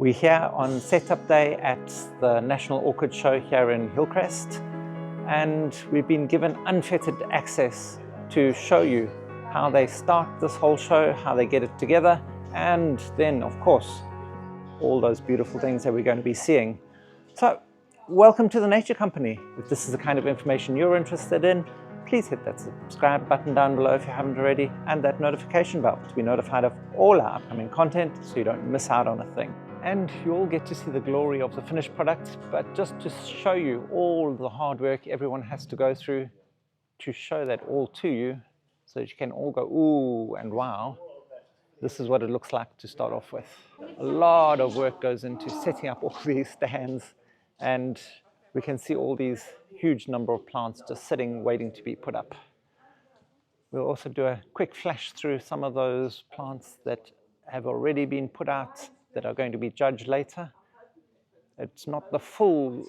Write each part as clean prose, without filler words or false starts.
We're here on setup day at the National Orchid Show here in Hillcrest, and we've been given unfettered access to show you how they start this whole show, how they get it together, and then of course all those beautiful things that we're going to be seeing. So welcome to the Nature Company. If this is the kind of information you're interested in, please hit that subscribe button down below if you haven't already, and that notification bell to be notified of all our upcoming content so you don't miss out on a thing. And you'll get to see the glory of the finished product, but just to show you all the hard work everyone has to go through to show that all to you so that you can all go ooh and wow. This is what it looks like to start off with. A lot of work goes into setting up all these stands, and we can see all these huge number of plants just sitting waiting to be put up. We'll also do a quick flash through some of those plants that have already been put out that are going to be judged later. It's not the full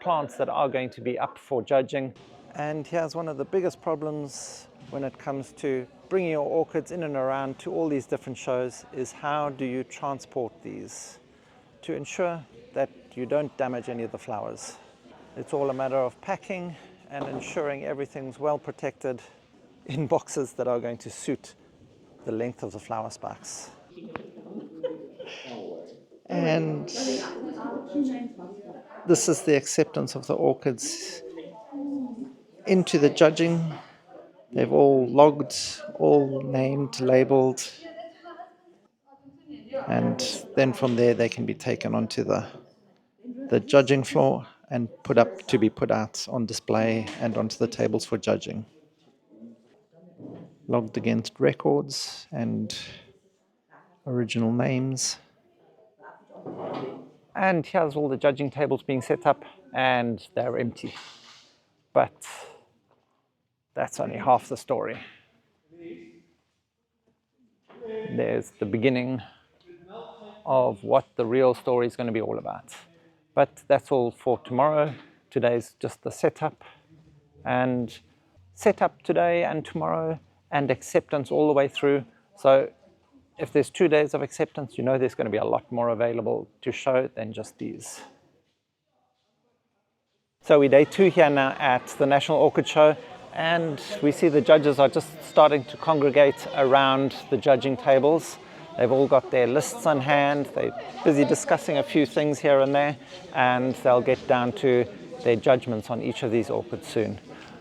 plants that are going to be up for judging. And here's one of the biggest problems when it comes to bringing your orchids in and around to all these different shows is how do you transport these to ensure that you don't damage any of the flowers. It's all a matter of packing and ensuring everything's well protected in boxes that are going to suit the length of the flower spikes. And this is the acceptance of the orchids into the judging. They've all logged, all named, labeled, and then from there they can be taken onto the judging floor and put up to be put out on display and onto the tables for judging. Logged against records and original names. And here's all the judging tables being set up, and they're empty. But that's only half the story. There's the beginning of what the real story is going to be all about. But that's all for tomorrow. Today's just the setup, and setup today and tomorrow, and acceptance all the way through. So if there's 2 days of acceptance, you know there's going to be a lot more available to show than just these. So we're day 2 here now at the National Orchid Show, and we see the judges are just starting to congregate around the judging tables. They've all got their lists on hand. They're busy discussing a few things here and there, and they'll get down to their judgments on each of these orchids soon.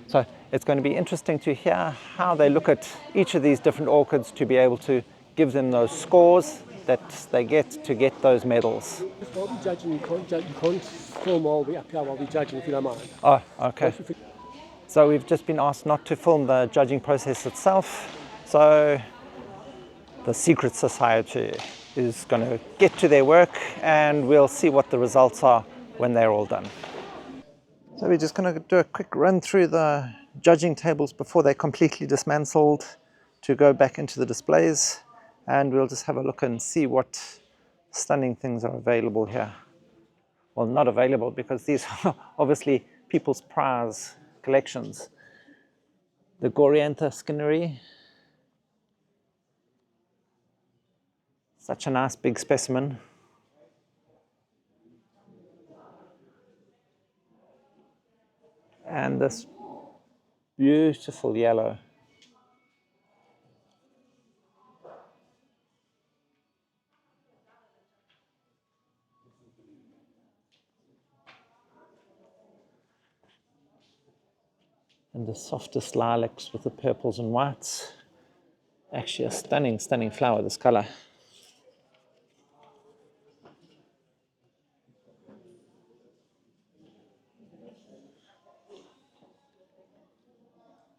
So it's going to be interesting to hear how they look at each of these different orchids to be able to give them those scores that they get to get those medals. You can't film all the up here while we're judging, if you don't mind. Oh, okay. So we've just been asked not to film the judging process itself. So the secret society is going to get to their work, and we'll see what the results are when they're all done. So we're just going to do a quick run through the judging tables before they're completely dismantled to go back into the displays, and we'll just have a look and see what stunning things are available here. Well, not available because these are obviously people's prize collections. The Goriantha skinneri. Such a nice big specimen. And this beautiful yellow. And the softest lilacs with the purples and whites. Actually a stunning, stunning flower, this color.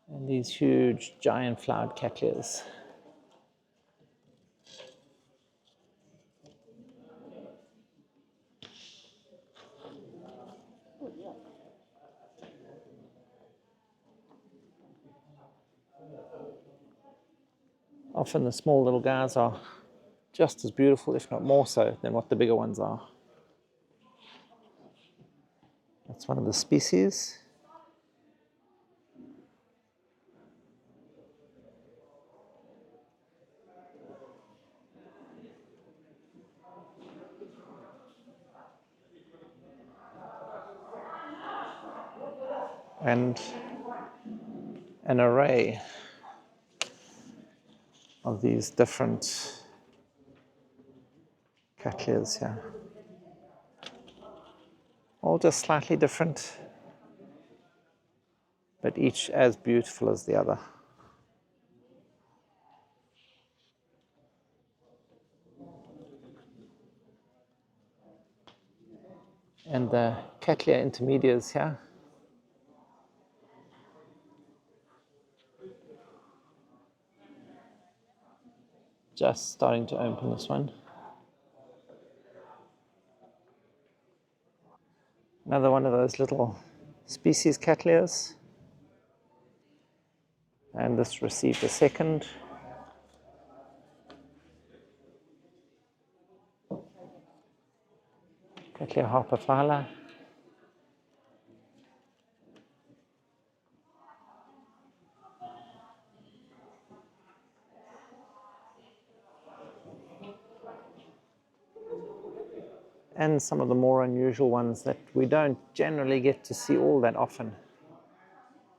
And these huge, giant flowered Cattleyas. Often the small little guys are just as beautiful, if not more so, than what the bigger ones are. That's one of the species. and an array of these different Cattleyas here. All just slightly different, but each as beautiful as the other. And the Cattleya intermedias here. Just starting to open this one. Another one of those little species Cattleyas. And this received a second. Cattleya harpophylla. And some of the more unusual ones that we don't generally get to see all that often.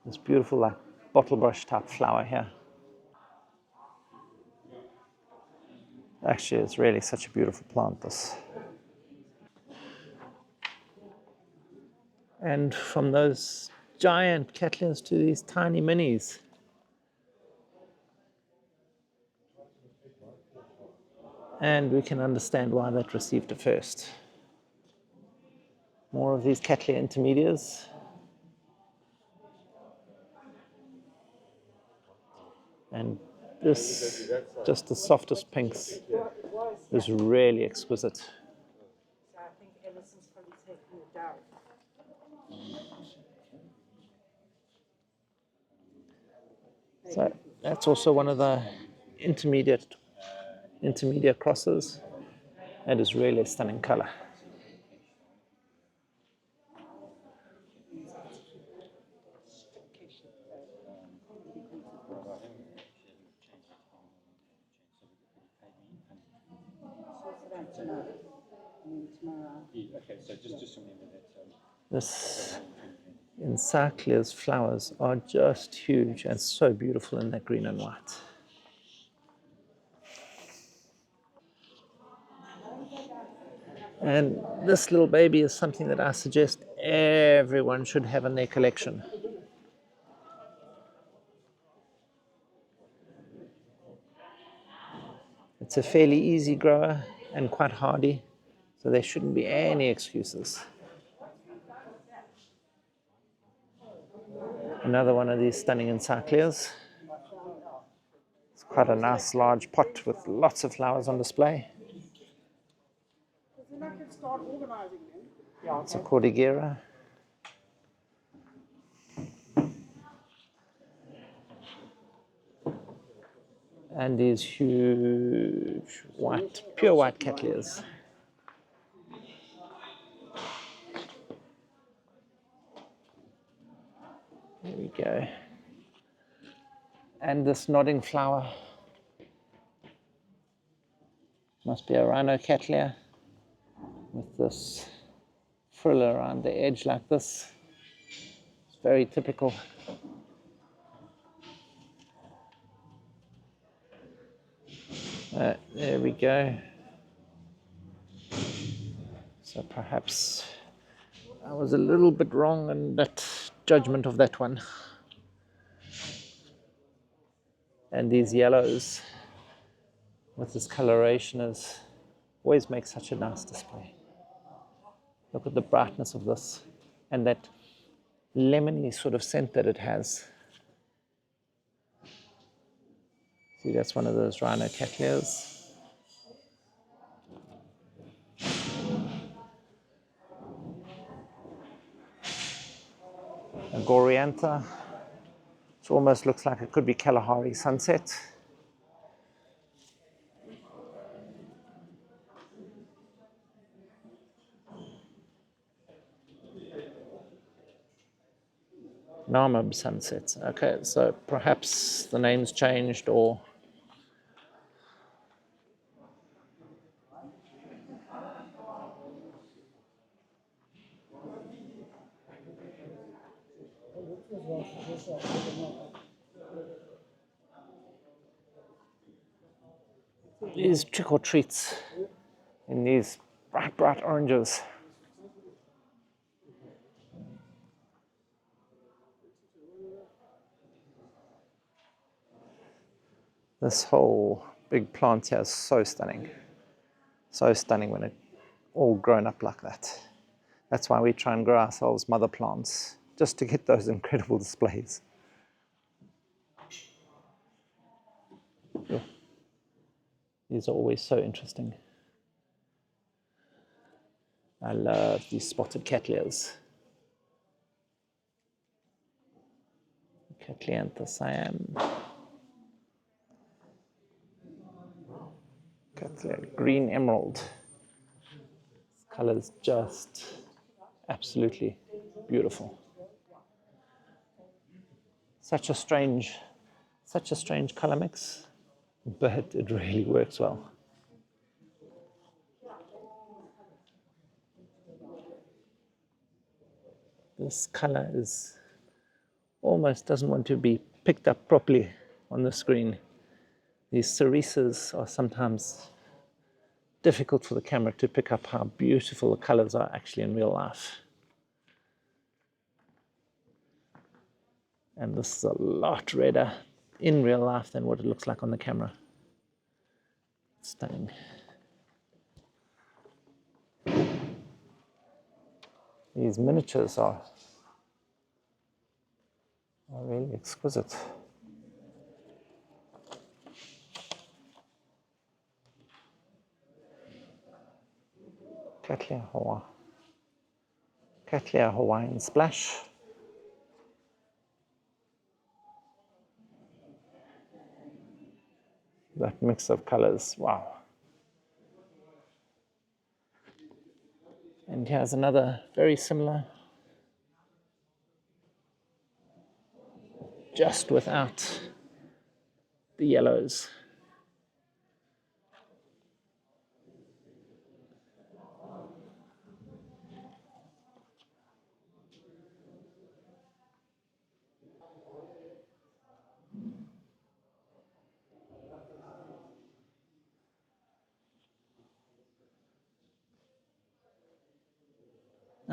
This beautiful like bottle brush type flower here. Actually, it's really such a beautiful plant, this. And from those giant Cattleyas to these tiny minis. And we can understand why that received a first. More of these Cattleya intermedias. And this, just the softest pinks, is really exquisite. So I think Emerson's probably taking it down. So that's also one of the intermediate crosses. That is really a stunning color. This Encyclia's flowers are just huge and so beautiful in that green and white. And this little baby is something that I suggest everyone should have in their collection. It's a fairly easy grower and quite hardy, so there shouldn't be any excuses. Another one of these stunning Encyclias. It's quite a nice large pot with lots of flowers on display. It's a Cordigera. And these huge white, pure white Cattleyas. There we go. And this nodding flower must be a rhino Cattleya with this frill around the edge like this. It's very typical. There we go. So perhaps I was a little bit wrong in that judgment of that one. And these yellows with this coloration is always make such a nice display. Look at the brightness of this and that lemony sort of scent that it has. See, that's one of those rhino Cattleyas. A Goriantha, which almost looks like it could be Kalahari Sunset. Namib Sunsets. Okay, so perhaps the name's changed or These trick or treats in these bright, bright oranges. This whole big plant here is so stunning. So stunning when it's all grown up like that. That's why we try and grow ourselves mother plants, just to get those incredible displays. Yeah. These are always so interesting. I love these spotted Cattleyas. Cattleyanthus I am. Cattleya, green emerald. This color is just absolutely beautiful. Such a strange color mix, but it really works well. This color is almost doesn't want to be picked up properly on the screen. These cerises are sometimes difficult for the camera to pick up how beautiful the colors are actually in real life. And this is a lot redder in real life than what it looks like on the camera. Stunning. These miniatures are really exquisite. Cattleya Hawaiian Splash. That mix of colors, wow. And here's another very similar, just without the yellows.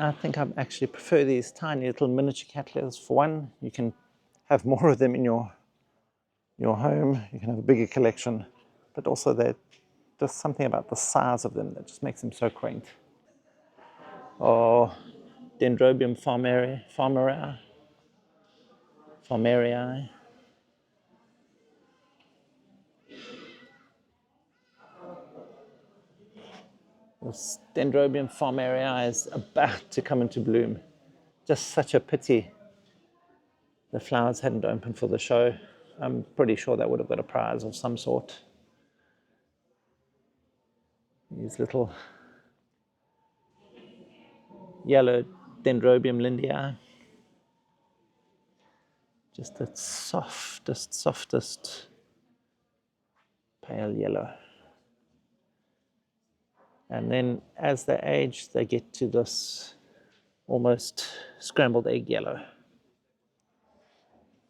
I think I actually prefer these tiny little miniature Cattleyas. For one, you can have more of them in your home. You can have a bigger collection, but also there's something about the size of them that just makes them so quaint. Or Dendrobium farmerii. This Dendrobium farmerii is about to come into bloom. Just such a pity the flowers hadn't opened for the show. I'm pretty sure that would have got a prize of some sort. These little yellow Dendrobium lindii. Just the softest pale yellow. And then as they age, they get to this almost scrambled egg yellow.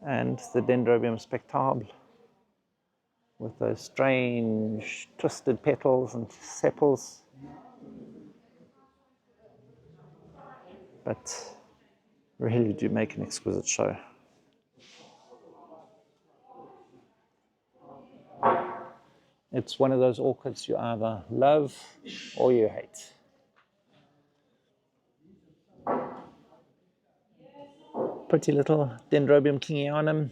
And the Dendrobium spectable with those strange twisted petals and sepals. But really do make an exquisite show. It's one of those orchids you either love or you hate. Pretty little Dendrobium kingianum.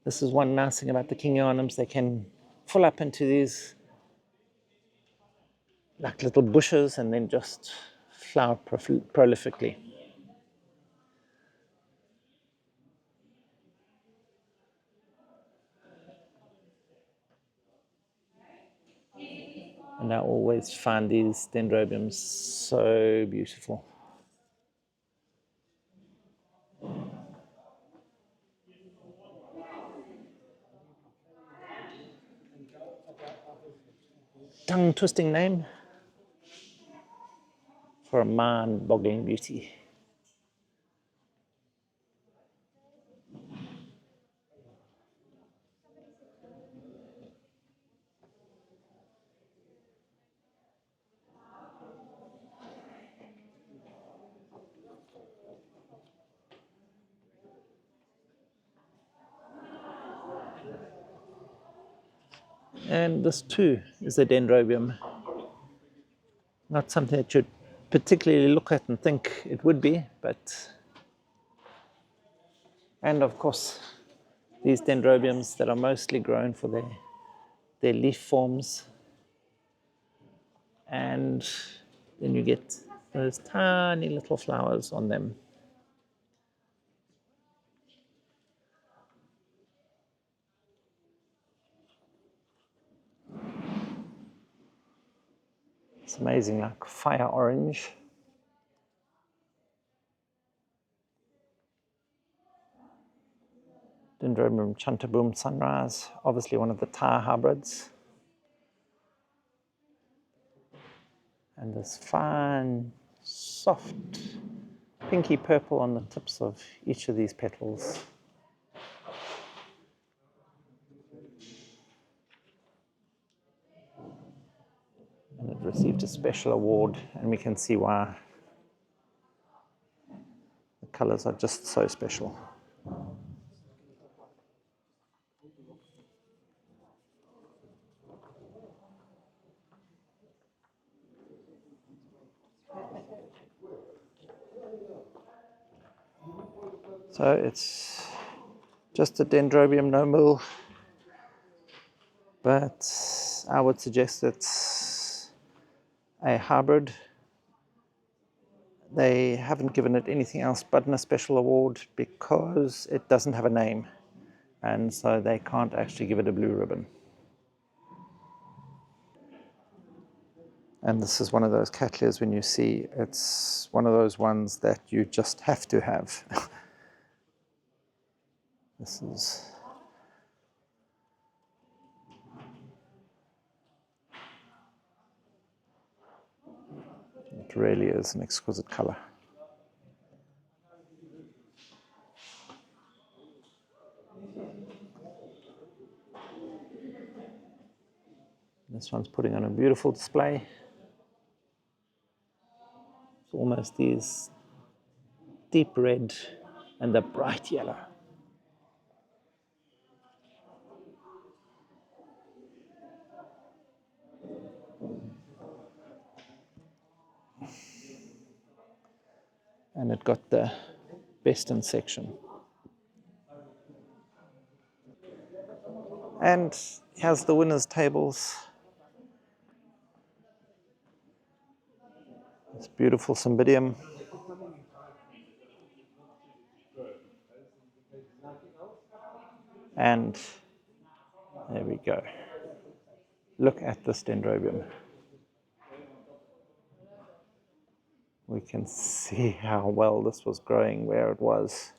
This is one nice thing about the kingianums. They can full up into these like little bushes and then just flower prolifically. And I always find these Dendrobiums so beautiful. Tongue-twisting name for a mind-boggling beauty. And this too is a Dendrobium. Not something that you'd particularly look at and think it would be, but... And of course, these Dendrobiums that are mostly grown for their leaf forms. And then you get those tiny little flowers on them. It's amazing, like fire orange. Dendrobium chantabum sunrise, obviously one of the Thai hybrids. And this fine, soft, pinky purple on the tips of each of these petals. And it received a special award, and we can see why. The colors are just so special. So it's just a Dendrobium no mill, but I would suggest it's a hybrid. They haven't given it anything else but a special award because it doesn't have a name, and so they can't actually give it a blue ribbon. And this is one of those Cattleyas when you see, it's one of those ones that you just have to have. This is... It really is an exquisite color. This one's putting on a beautiful display. It's almost these deep red and the bright yellow. And it got the best in section. And here's the winners' tables. This beautiful Cymbidium. And there we go. Look at this Dendrobium. We can see how well this was growing where it was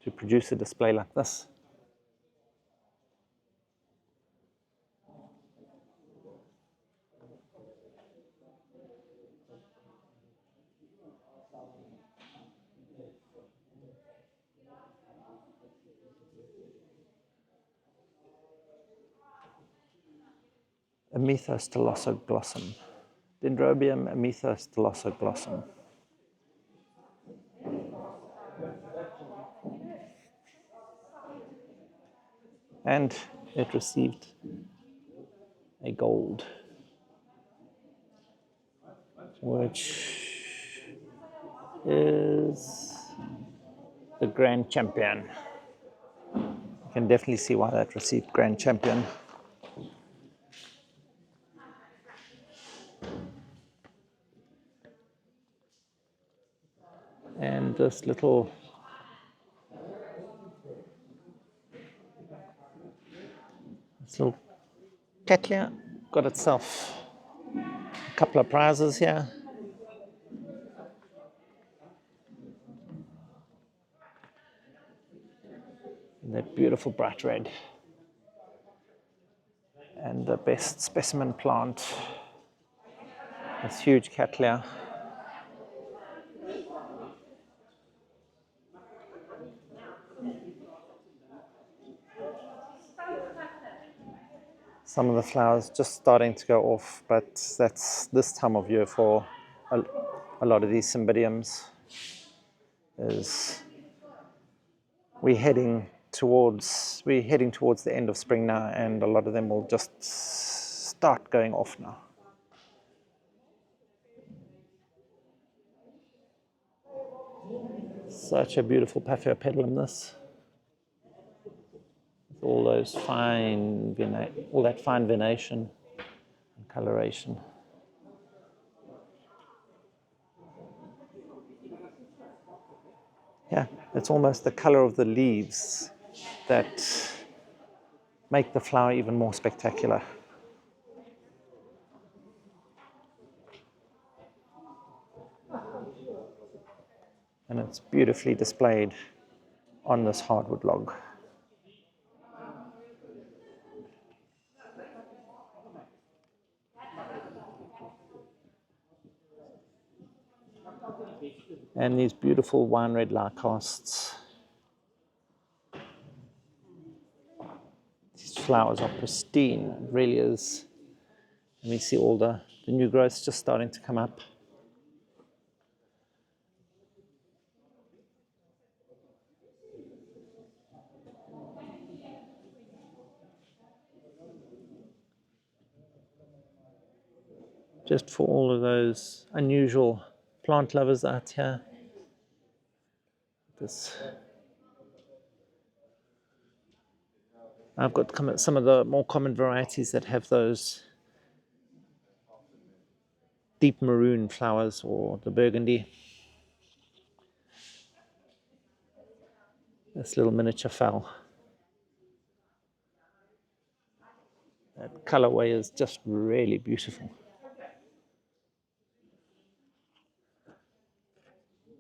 to produce a display like this. Amethostylosoglossum. Dendrobium amethostylosoglossum. And it received a gold, which is the grand champion. You can definitely see why that received grand champion. And this little Cattleya got itself a couple of prizes here. That beautiful bright red. And the best specimen plant, this huge Cattleya. Some of the flowers just starting to go off, but that's this time of year for a lot of these Cymbidiums. We're heading we're heading towards the end of spring now, and a lot of them will just start going off now. Such a beautiful Paphiopedilum, this. With all those fine, all that fine venation and coloration. Yeah, it's almost the color of the leaves that make the flower even more spectacular. And it's beautifully displayed on this hardwood log. And these beautiful wine red lycasts. These flowers are pristine, it really is. And we see all the new growths just starting to come up. Just for all of those unusual plant lovers out here. I've got some of the more common varieties that have those deep maroon flowers, or the burgundy. This little miniature phal. That colorway is just really beautiful.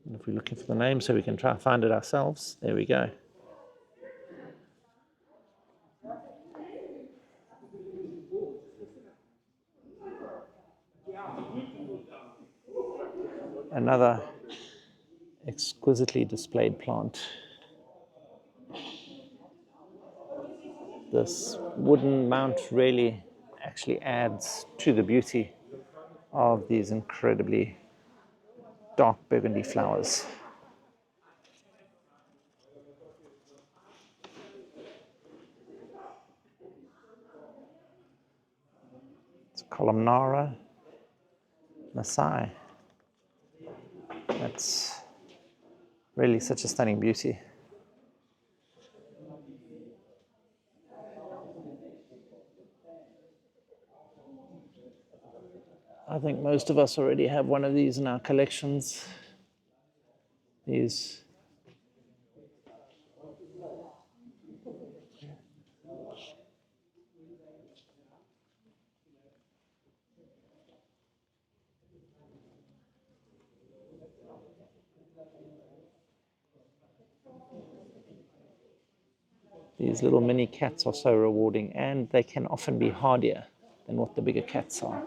And if we're looking for the name so we can try and find it ourselves, there we go. Another exquisitely displayed plant. This wooden mount really actually adds to the beauty of these incredibly dark burgundy flowers. It's Columnara Masai. That's really such a stunning beauty. I think most of us already have one of these in our collections. These little mini cats are so rewarding, and they can often be hardier than what the bigger cats are.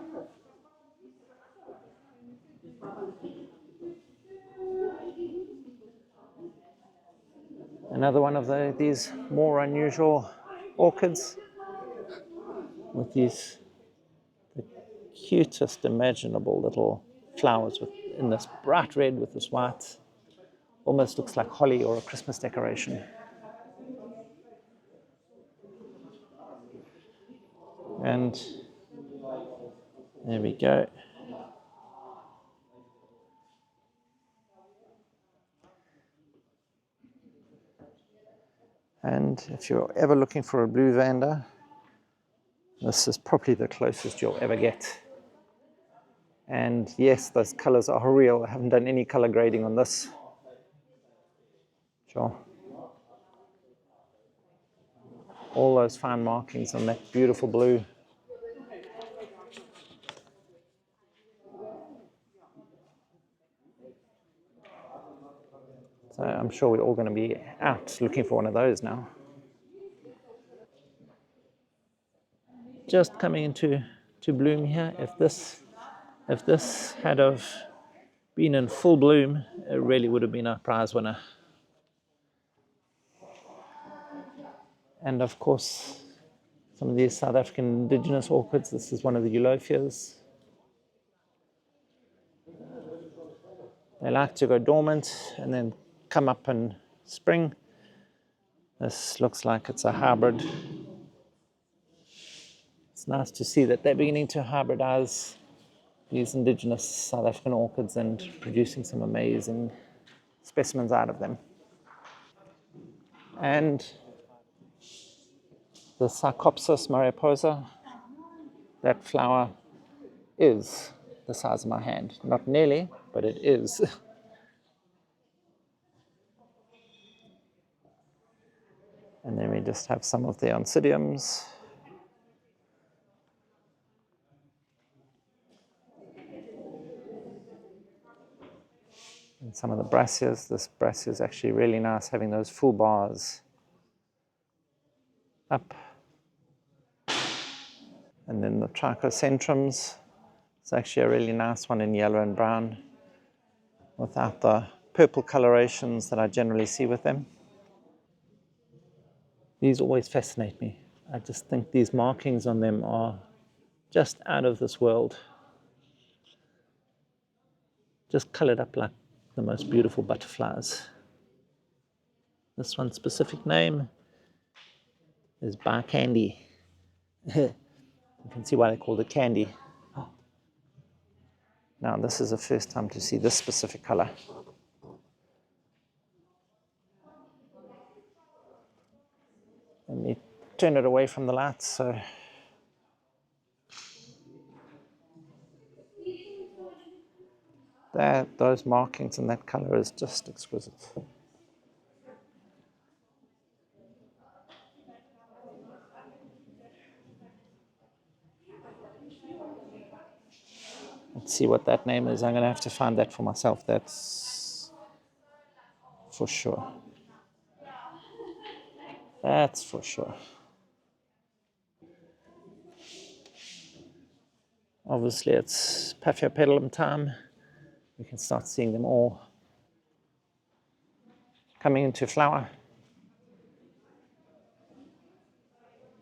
Another one of these more unusual orchids with these the cutest imaginable little flowers in this bright red with this white. Almost looks like holly or a Christmas decoration. And there we go. And if you're ever looking for a blue vanda, this is probably the closest you'll ever get. And yes, those colors are real. I haven't done any color grading on this. Sure. All those fine markings on that beautiful blue. So I'm sure we're all going to be out looking for one of those now. Just coming into bloom here. If this had have been in full bloom, it really would have been a prize winner. And of course, some of these South African indigenous orchids. This is one of the Eulophias. They like to go dormant and then come up in spring. This looks like it's a hybrid. It's nice to see that they're beginning to hybridize these indigenous South African orchids and producing some amazing specimens out of them. And the Psychopsis mariposa, that flower is the size of my hand. Not nearly, but it is. And then we just have some of the oncidiums. And some of the brassias. This brassia is actually really nice, having those full bars up. And then the trichocentrums. It's actually a really nice one in yellow and brown, without the purple colorations that I generally see with them. These always fascinate me. I just think these markings on them are just out of this world. Just colored up like the most beautiful butterflies. This one's specific name is bar candy. You can see why they called it candy. Now this is the first time to see this specific color. Let me turn it away from the light so those markings and that color is just exquisite. Let's see what that name is. I'm going to have to find that for myself. That's for sure. That's for sure. Obviously, it's Paphiopedilum time. We can start seeing them all coming into flower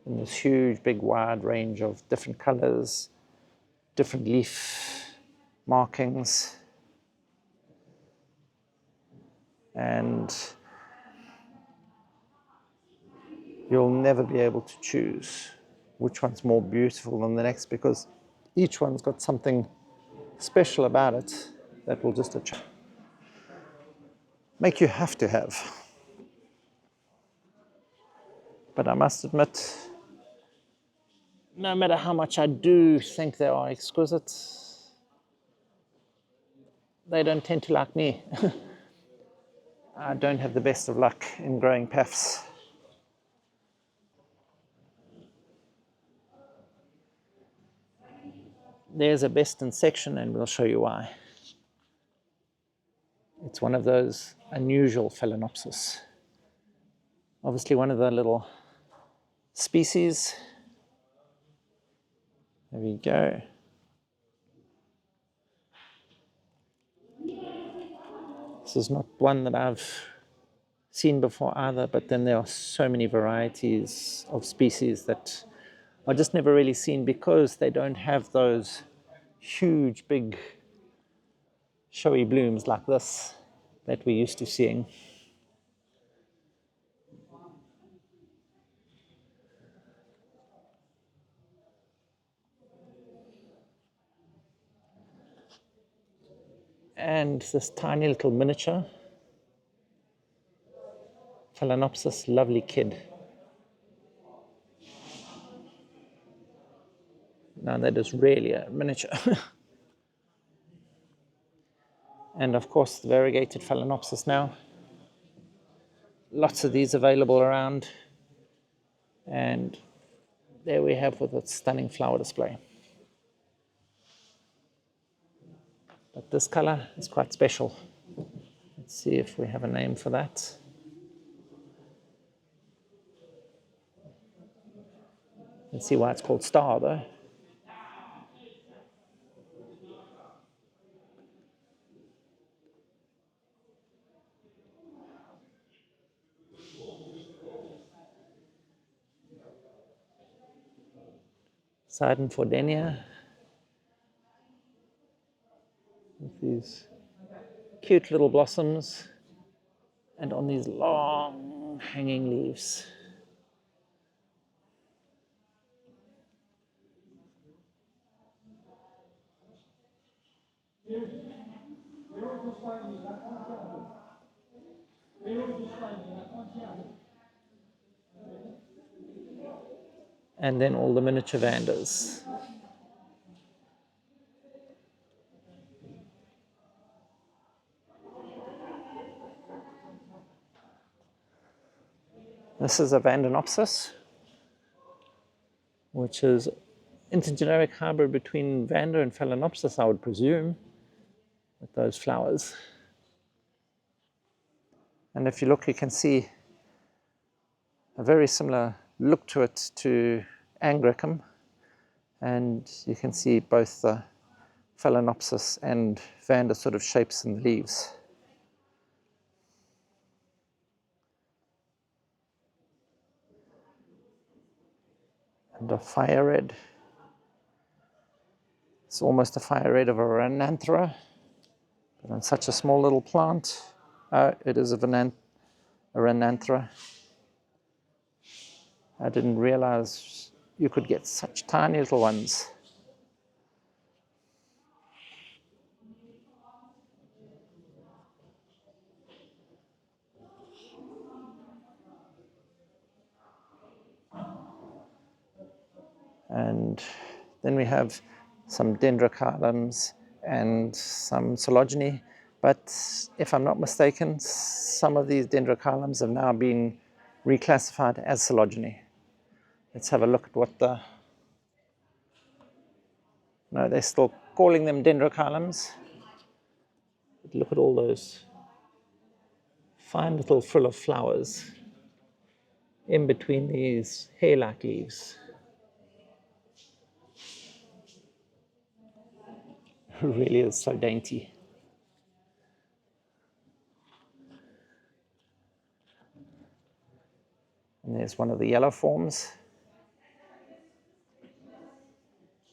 in this huge, big, wide range of different colors, different leaf markings. And you'll never be able to choose which one's more beautiful than the next, because each one's got something special about it that will just make you have to have. But I must admit, no matter how much I do think they are exquisite, they don't tend to like me. I don't have the best of luck in growing paphs. There's a best in section, and we'll show you why. It's one of those unusual Phalaenopsis. Obviously one of the little species. There we go. This is not one that I've seen before either, but then there are so many varieties of species that are just never really seen because they don't have those huge, big, showy blooms like this that we're used to seeing. And this tiny little miniature Phalaenopsis, lovely kid. Now that is really a miniature. And of course the variegated Phalaenopsis now. Lots of these available around. And there we have with its stunning flower display. But this color is quite special. Let's see if we have a name for that. Let's see why it's called Star though. Seidenfordenia. With these cute little blossoms and on these long long hanging leaves. And then all the miniature vandas. This is a Phalaenopsis, which is intergeneric hybrid between Vanda and Phalaenopsis, I would presume, with those flowers. And if you look, you can see a very similar look to it to Angraecum, and you can see both the Phalaenopsis and Vanda sort of shapes in the leaves. And a fire red. It's almost a fire red of a Renanthera, but on such a small little plant. It is a Renanthera. I didn't realize you could get such tiny little ones. And then we have some dendrocarpums and some coelogeny. But if I'm not mistaken, some of these dendrocarpums have now been reclassified as coelogeny. Let's have a look at what the... No, they're still calling them dendrocarpums. But look at all those fine little frill of flowers in between these hair-like leaves. It really is so dainty. And there's one of the yellow forms.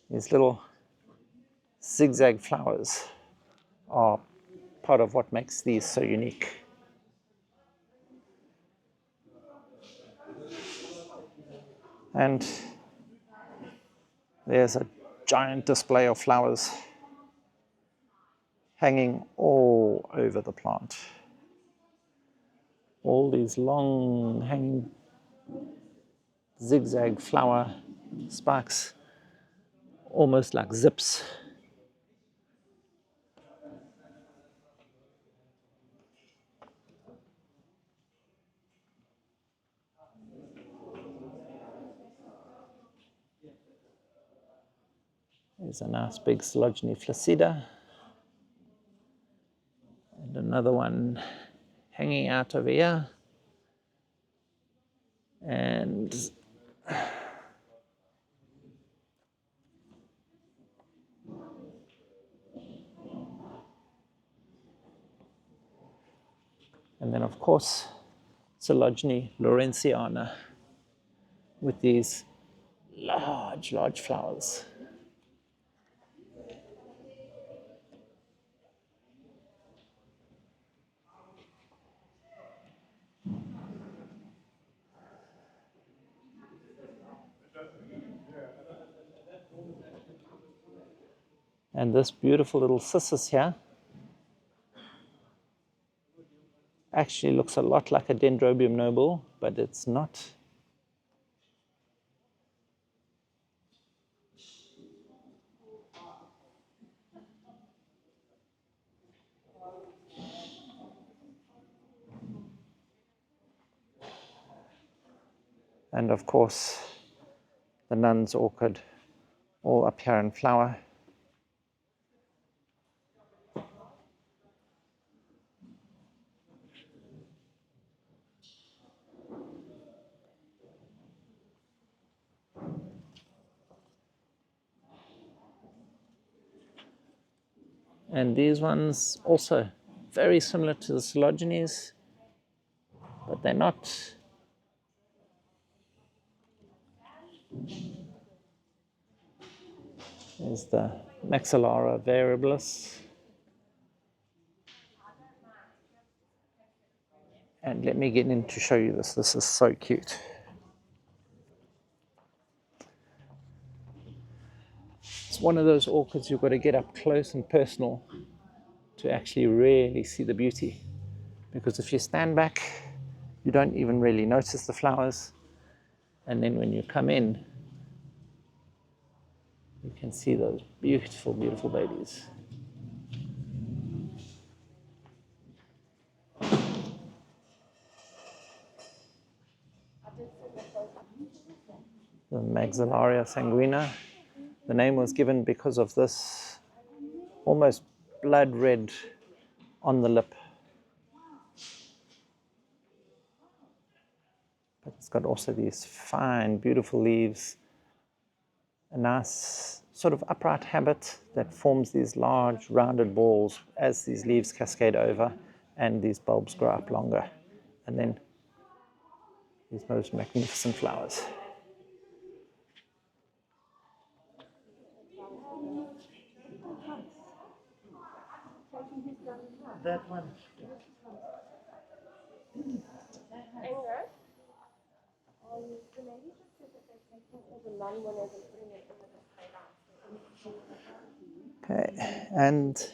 These little zigzag flowers are part of what makes these so unique. And there's a giant display of flowers hanging all over the plant. All these long hanging zigzag flower spikes, almost like zips. There's a nice big Coelogeny flaccida. And another one hanging out over here. And then, of course, Coelogeny lawrenceana with these large, large flowers. And this beautiful little cissus here actually looks a lot like a Dendrobium noble, but it's not. And of course, the nun's orchid, all up here in flower. And these ones also very similar to the Coelogenies, but they're not. There's the Maxillara variabilis. And let me get in to show you this. This is so cute. It's one of those orchids you've got to get up close and personal to actually really see the beauty. Because if you stand back, you don't even really notice the flowers. And then when you come in, you can see those beautiful, beautiful babies. The Maxillaria sanguina. The name was given because of this almost blood red on the lip. But it's got also these fine, beautiful leaves, a nice sort of upright habit that forms these large rounded balls as these leaves cascade over and these bulbs grow up longer. And then these most magnificent flowers. That one. Okay, and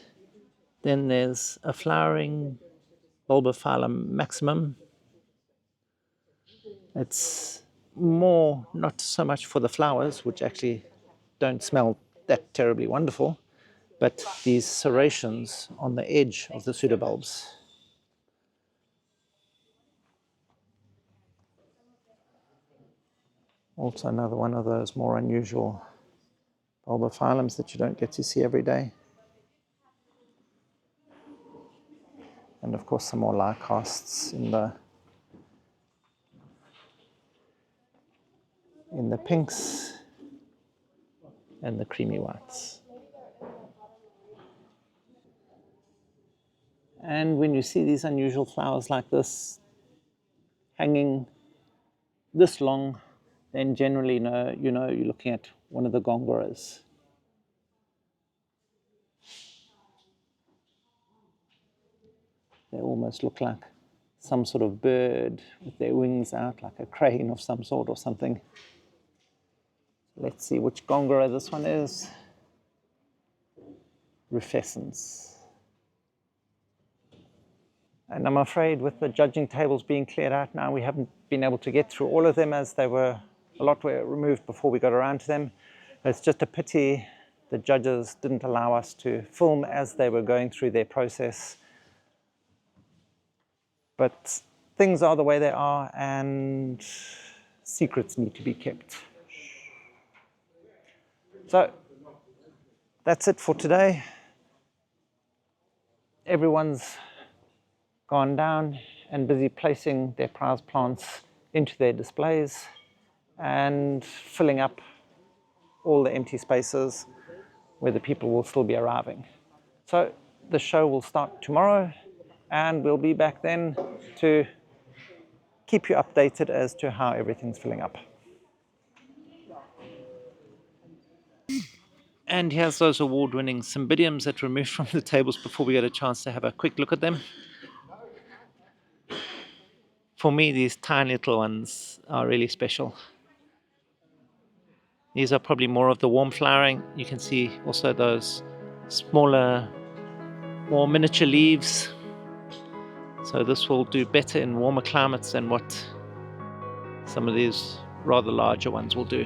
then there's a flowering Bulbophyllum maximum. It's more not so much for the flowers, which actually don't smell that terribly wonderful, but these serrations on the edge of the pseudobulbs. Also another one of those more unusual Bulbophyllums that you don't get to see every day. And of course some more lycasts in the pinks and the creamy whites. And when you see these unusual flowers like this hanging this long, then generally you know you're looking at one of the gongoras. They almost look like some sort of bird with their wings out, like a crane of some sort or something. Let's see which gongora this one is. Rufescens. And I'm afraid with the judging tables being cleared out now, we haven't been able to get through all of them, as a lot were removed before we got around to them. It's just a pity the judges didn't allow us to film as they were going through their process. But things are the way they are, and secrets need to be kept. So that's it for today. Everyone's gone down and busy placing their prize plants into their displays and filling up all the empty spaces where the people will still be arriving. So the show will start tomorrow, and we'll be back then to keep you updated as to how everything's filling up. And here's those award-winning Cymbidiums that were removed from the tables before we got a chance to have a quick look at them. For me, these tiny little ones are really special. These are probably more of the warm flowering. You can see also those smaller, more miniature leaves. So this will do better in warmer climates than what some of these rather larger ones will do.